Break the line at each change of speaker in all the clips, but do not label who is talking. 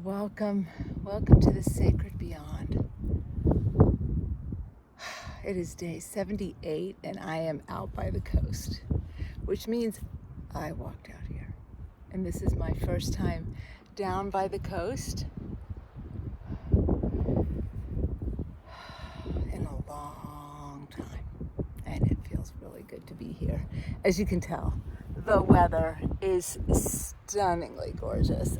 Welcome to the Sacred Beyond. It is day 78 and I am out by the coast, which means I walked out here. And this is my first time down by the coast in a long time. And it feels really good to be here. As you can tell, the weather is stunningly gorgeous.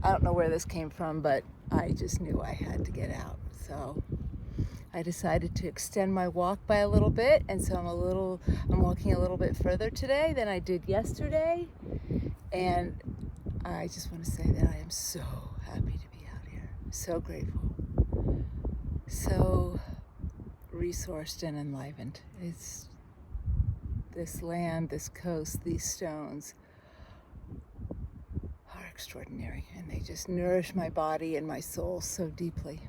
I don't know where this came from, but I just knew I had to get out. So I decided to extend my walk by a little bit, and so I'm walking a little bit further today than I did yesterday. And I just want to say that I am so happy to be out here. So grateful. So resourced and enlivened. It's this land, this coast, these stones are extraordinary, and they just nourish my body and my soul so deeply.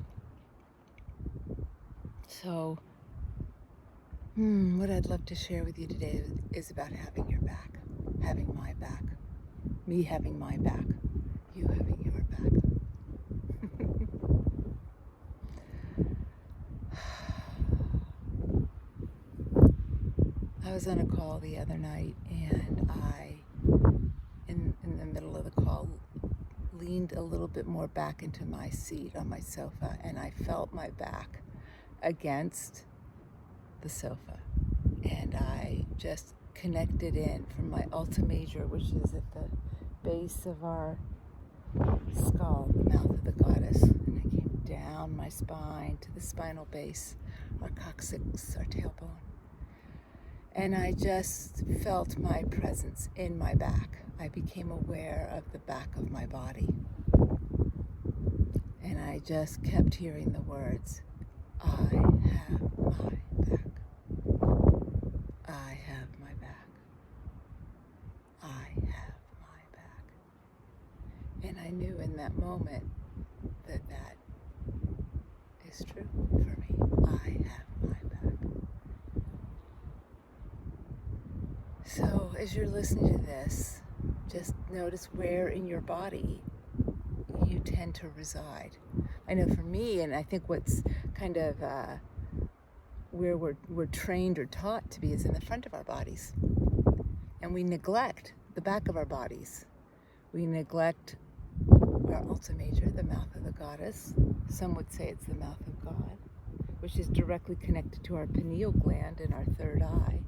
So, what I'd love to share with you today is about having your back, having my back, me having my back, you having your back. I was on a call the other night, and in the middle of the call, leaned a little bit more back into my seat on my sofa, and I felt my back against the sofa, and I just connected in from my ultima major, which is at the base of our skull, the mouth of the goddess, and I came down my spine to the spinal base, our coccyx, our tailbone, and I just felt my presence in my back. I became aware of the back of my body, and I just kept hearing the words, I have my back. I have my back. I have my back. And I knew in that moment that is true for me. I have my back. So as you're listening to this, just notice where in your body you tend to reside. I know for me, and I think what's kind of where we're trained or taught to be is in the front of our bodies. And we neglect the back of our bodies. We neglect our ultima major, the mouth of the goddess. Some would say it's the mouth of God, which is directly connected to our pineal gland and our third eye.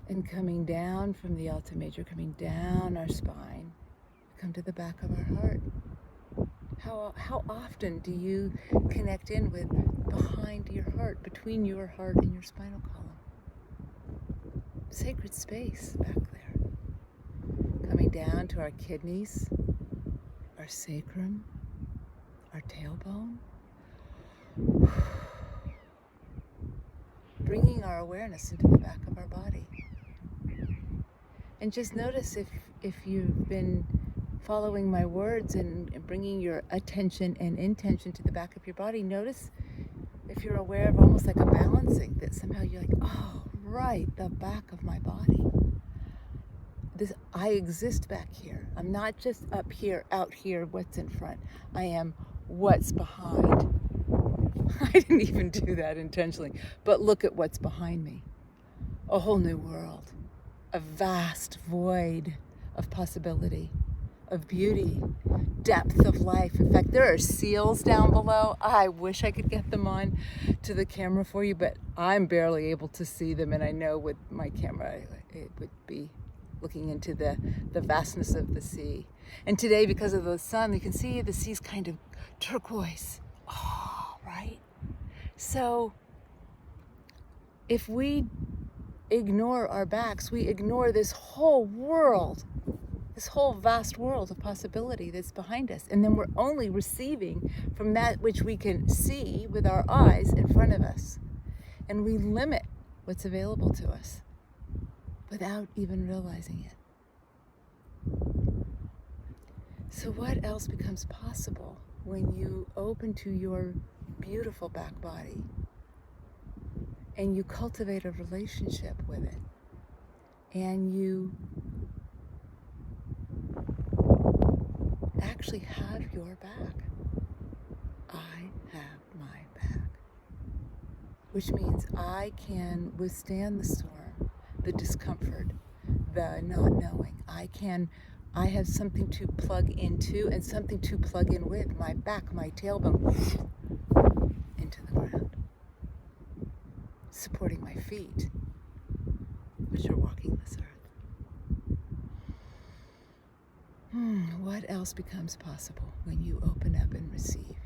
And coming down from the ultima major, coming down our spine, come to the back of our heart. How often do you connect in with behind your heart, between your heart and your spinal column? Sacred space back there. Coming down to our kidneys, our sacrum, our tailbone. Bringing our awareness into the back of our body. And just notice if you've been following my words and bringing your attention and intention to the back of your body, notice if you're aware of almost like a balancing, that somehow you're like, oh, right, the back of my body. I exist back here. I'm not just up here, out here, what's in front. I am what's behind. I didn't even do that intentionally, but look at what's behind me. A whole new world, a vast void of possibility, of beauty, depth of life. In fact, there are seals down below. I wish I could get them on to the camera for you, but I'm barely able to see them, and I know with my camera it would be looking into the vastness of the sea. And today, because of the sun, you can see the sea's kind of turquoise. Oh, right? So if we ignore our backs, we ignore this whole world, this whole vast world of possibility that's behind us. And then we're only receiving from that which we can see with our eyes in front of us. And we limit what's available to us without even realizing it. So what else becomes possible when you open to your beautiful back body and you cultivate a relationship with it, and you actually have your back. I have my back. Which means I can withstand the storm, the discomfort, the not knowing. I have something to plug into and something to plug in with. My back, my tailbone, into the ground. Supporting my feet, which are walking this earth. What else becomes possible when you open up and receive